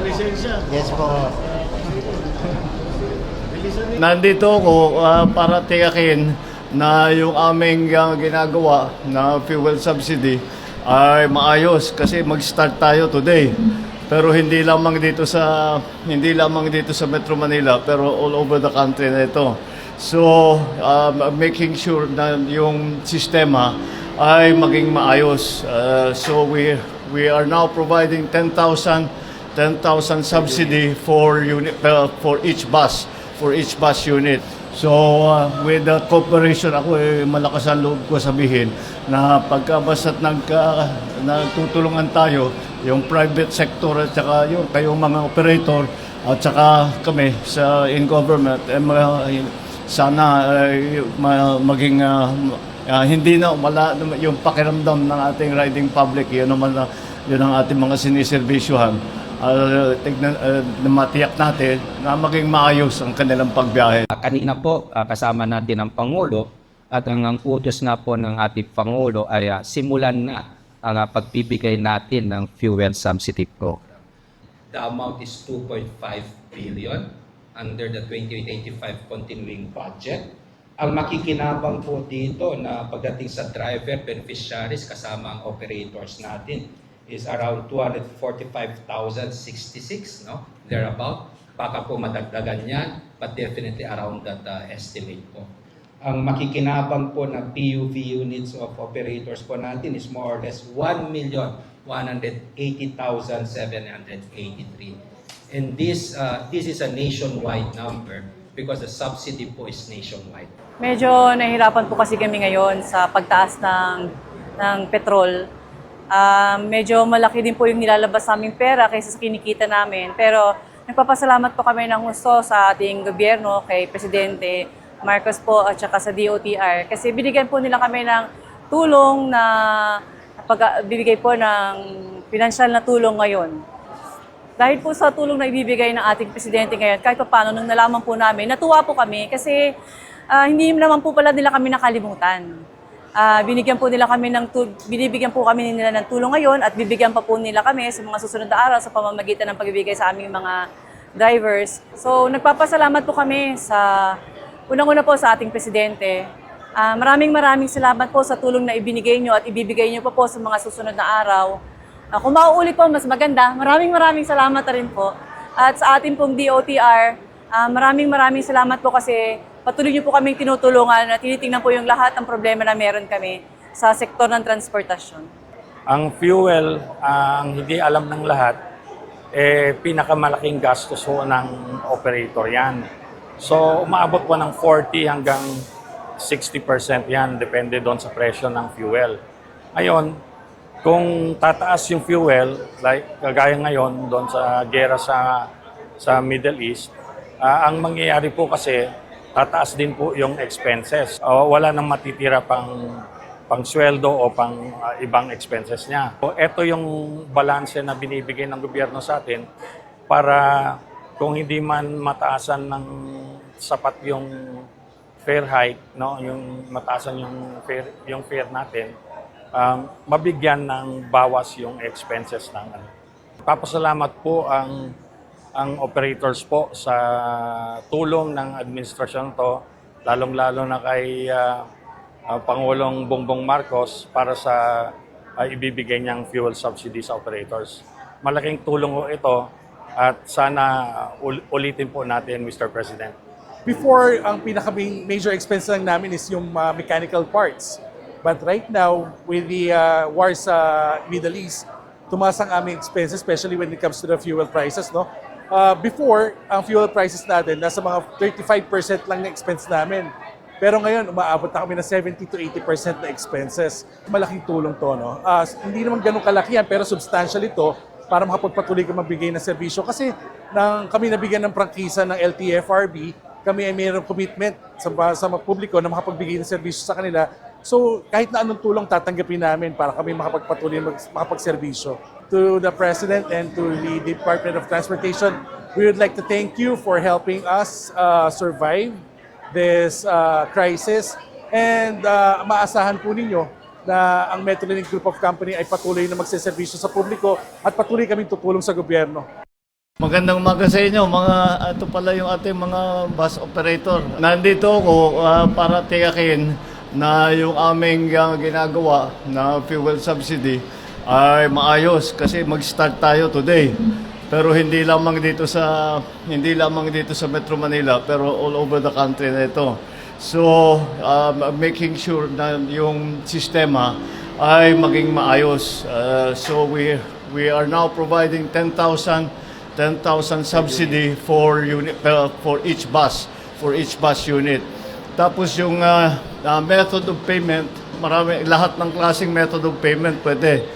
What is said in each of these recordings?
Lisensya. Yes po. Nandito ako para tiyakin na yung aming ginagawa na fuel subsidy ay maayos kasi mag-start tayo today. Pero hindi lamang dito sa Metro Manila pero all over the country na ito. So making sure na yung sistema ay maging maayos. So we are now providing 10,000 subsidy for each bus unit. So with the cooperation, ako malakas ang loob ko sabihin na pagka basta't nagtutulungan tayo, yung private sector at saka yung kayong mga operator at saka kami in government, sana maging hindi na umala yung pakiramdam ng ating riding public. Yun naman yun ang ating mga siniservisyohan. Matiyak natin na maging maayos ang kanilang pagbiyahe. Kanina po, kasama natin ang Pangulo at ang utos nga po ng ating Pangulo ay simulan na ang pagbibigay natin ng fuel subsidy program. The amount is 2.5 billion under the 2025 continuing budget. Ang makikinabang po dito na pagdating sa driver, beneficiaries, kasama ang operators natin, is around 245,066, no? Thereabout. Baka po madagdagan yan, but definitely around that estimate po. Ang makikinabang po ng PUV units of operators po natin is more or less 1,180,783. And this is a nationwide number because the subsidy po is nationwide. Medyo nahihirapan po kasi kami ngayon sa pagtaas ng petrol. Medyo malaki din po yung nilalabas naming pera kaysa sa kinikita namin. Pero nagpapasalamat po kami ng gusto sa ating gobyerno, kay Presidente Marcos po at saka sa DOTR. Kasi binigyan po nila kami ng tulong bibigay po ng pinansyal na tulong ngayon. Dahil po sa tulong na ibibigay ng ating Presidente ngayon, kahit pa paano, nung nalaman po namin, natuwa po kami kasi hindi naman po pala nila kami nakalimutan. Binibigyan po kami nila ng tulong ngayon at bibigyan pa po nila kami sa mga susunod na araw sa pamamagitan ng pagbibigay sa aming mga drivers. So nagpapasalamat po kami unang-una po sa ating Presidente. Maraming salamat po sa tulong na ibinigay nyo at ibibigay nyo pa po sa mga susunod na araw. Kung mauulit po, mas maganda. Maraming salamat na rin po. At sa ating pong DOTR, maraming salamat po kasi patuloy niyo po kaming tinutulungan at tinitingnan po yung lahat ng problema na meron kami sa sektor ng transportasyon. Ang fuel, ang hindi alam ng lahat, pinakamalaking gastos po ng operator yan. So umaabot po ng 40 hanggang 60% yan, depende doon sa presyo ng fuel. Ngayon, kung tataas yung fuel, like kagaya ngayon doon sa gera sa Middle East, ang mangyayari po kasi, tataas din po yung expenses. Wala nang matitira pang sweldo o pang ibang expenses niya. So, ito yung balanse na binibigay ng gobyerno sa atin para kung hindi man mataasan ng sapat yung fare hike, no, yung mataasan yung fare natin, mabigyan ng bawas yung expenses ng Papasalamat po ang operators po sa tulong ng administrasyon to, lalong-lalo na kay Pangulong Bongbong Marcos para sa ibibigay niyang fuel subsidy sa operators. Malaking tulong po ito at sana ulitin po natin, Mr. President. Before, ang pinaka-major expense lang namin is yung mechanical parts. But right now, with the war sa Middle East, tumaas ang aming expenses, especially when it comes to the fuel prices, no? Before, ang fuel prices natin, nasa mga 35% lang na expense namin. Pero ngayon, umaabot na kami na 70 to 80% na expenses. Malaking tulong to, no? Hindi naman ganun kalaki yan, pero substantial ito para makapagpatuloy ka magbigay ng serbisyo. Kasi kami nabigyan ng prangkisa ng LTFRB, kami ay mayroong commitment sa publiko na makapagbigay ng serbisyo sa kanila. So, kahit na anong tulong tatanggapin namin para kami makapagpatuloy makapagserbisyo. To the President and to the Department of Transportation, we would like to thank you for helping us survive this crisis. And maasahan po ninyo na ang Metrolink Group of Company ay patuloy na magseserbisyo sa publiko at patuloy kaming tutulong sa gobyerno. Magandang umaga sa inyo, ito pala yung ating mga bus operator. Nandito ako para tiyakin na yung aming ginagawa na fuel subsidy ay maayos kasi mag-start tayo today. Pero hindi lamang dito sa Metro Manila, pero all over the country na ito. So, making sure na yung sistema ay maging maayos. So we are now providing 10,000 subsidy for each bus unit. Tapos yung method of payment, lahat ng klaseng method of payment pwede.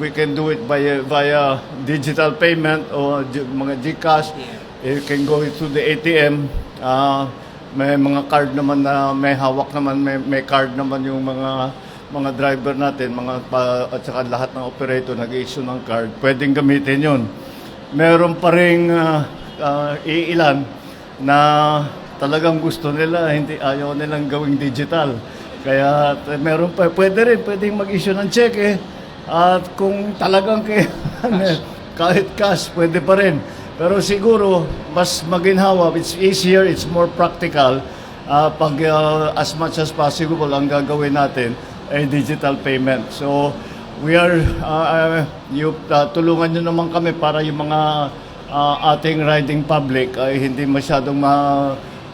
We can do it via digital payment o mga GCash. You can go to the ATM. May mga card naman na may hawak naman, may card naman yung mga driver natin, at saka lahat ng operator nag-issue ng card. Pwedeng gamitin yon. Meron pa ring iilan na talagang gusto nila, ayaw nilang gawing digital. Kaya meron pa, pwedeng mag-issue ng cheque. At kung talagang kahit cash, pwede pa rin. Pero siguro, mas maginhawa, it's easier, it's more practical. Pag as much as possible, ang gagawin natin ay digital payment. So, we are, tulungan nyo naman kami para yung mga ating riding public ay hindi masyadong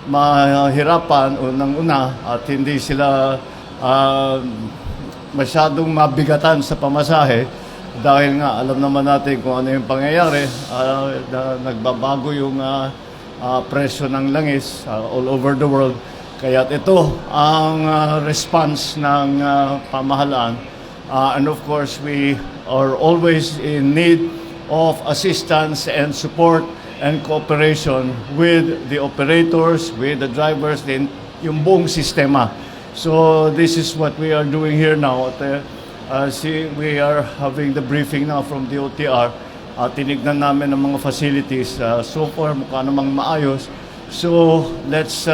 mahirapan unang-una at hindi sila masyadong mabigatan sa pamasahe dahil nga alam naman natin kung ano yung pangyayari. Nagbabago yung presyo ng langis all over the world. Kaya ito ang response ng pamahalaan. And of course, we are always in need of assistance and support and cooperation with the operators, with the drivers, yung buong sistema. So this is what we are doing here now. We are having the briefing now from the OTR. Tinignan namin ang mga facilities. So far, mukha namang maayos. So let's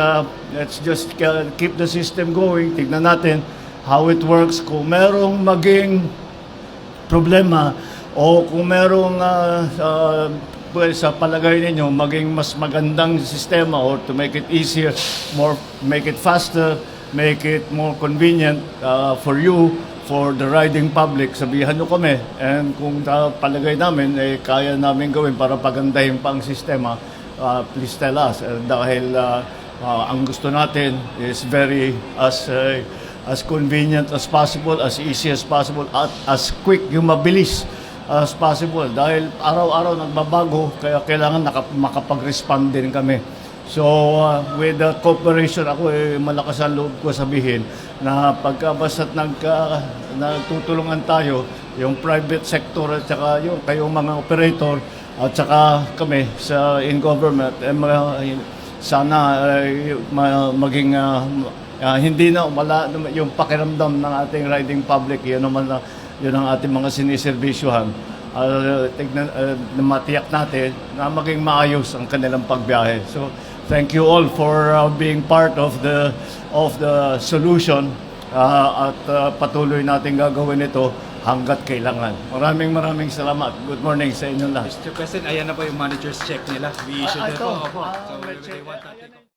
just keep the system going. Tignan natin how it works. Kung merong maging problema o kung merong sa palagay ninyo maging mas magandang sistema or to make it easier, make it faster, make it more convenient for you, for the riding public, sabihan nyo kami. And kung palagay namin, kaya namin gawin para pagandahin pa ang sistema, please tell us. Dahil ang gusto natin is as convenient as possible, as easy as possible, at as quick, yung mabilis as possible. Dahil araw-araw nagbabago, kaya kailangan makapag-respond din kami. So, with the cooperation, ako malakas ang loob ko sabihin na pagka basta't nagtutulungan tayo, yung private sector at saka yung kayong mga operator at saka kami in government, sana maging hindi na wala yung pakiramdam ng ating riding public. Yun ang ating mga siniservisyohan. Matiyak natin na maging maayos ang kanilang pagbiyahe. So, thank you all for being part of the solution at patuloy natin gagawin ito hanggat kailangan. Maraming salamat. Good morning sa inyo lahat. Mr. President, ayan na po yung manager's check nila. We issued na po. Opo. So, they want that.